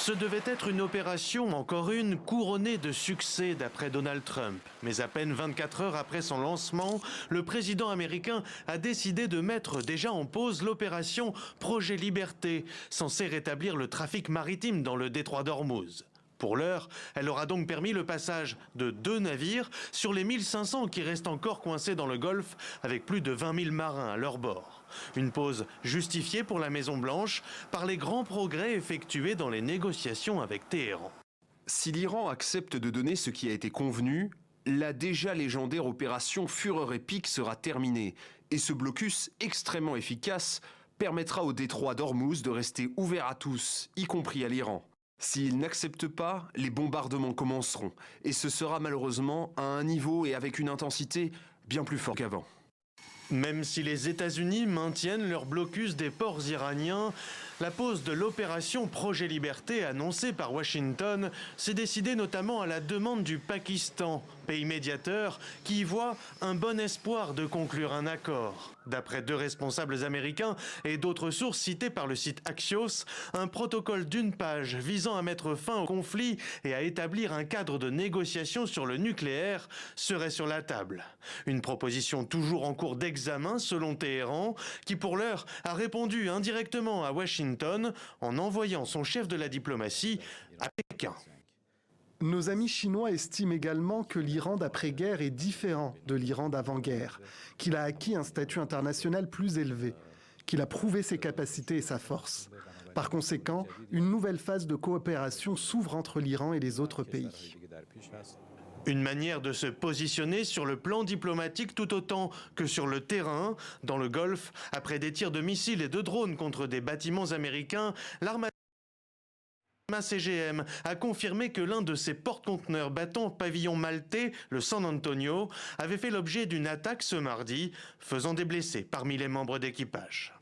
Ce devait être une opération, encore une, couronnée de succès d'après Donald Trump. Mais à peine 24 heures après son lancement, le président américain a décidé de mettre déjà en pause l'opération Projet Liberté, censée rétablir le trafic maritime dans le détroit d'Ormuz. Pour l'heure, elle aura donc permis le passage de 2 navires sur les 1500 qui restent encore coincés dans le Golfe avec plus de 20 000 marins à leur bord. Une pause justifiée pour la Maison-Blanche par les grands progrès effectués dans les négociations avec Téhéran. Si l'Iran accepte de donner ce qui a été convenu, la déjà légendaire opération Fureur épique sera terminée et ce blocus extrêmement efficace permettra au détroit d'Ormuz de rester ouvert à tous, y compris à l'Iran. S'ils n'acceptent pas, les bombardements commenceront et ce sera malheureusement à un niveau et avec une intensité bien plus fort qu'avant. Même si les États-Unis maintiennent leur blocus des ports iraniens, la pause de l'opération Projet Liberté annoncée par Washington s'est décidée notamment à la demande du Pakistan, pays médiateur, qui y voit un bon espoir de conclure un accord. D'après 2 responsables américains et d'autres sources citées par le site Axios, un protocole d'1 page visant à mettre fin au conflit et à établir un cadre de négociation sur le nucléaire serait sur la table. Une proposition toujours en cours d'examen selon Téhéran, qui pour l'heure a répondu indirectement à Washington en envoyant son chef de la diplomatie à Pékin. Nos amis chinois estiment également que l'Iran d'après-guerre est différent de l'Iran d'avant-guerre, qu'il a acquis un statut international plus élevé, qu'il a prouvé ses capacités et sa force. Par conséquent, une nouvelle phase de coopération s'ouvre entre l'Iran et les autres pays. Une manière de se positionner sur le plan diplomatique tout autant que sur le terrain. Dans le Golfe, après des tirs de missiles et de drones contre des bâtiments américains, l'armée CGM a confirmé que l'un de ses porte-conteneurs battant pavillon maltais, le San Antonio, avait fait l'objet d'une attaque ce mardi, faisant des blessés parmi les membres d'équipage.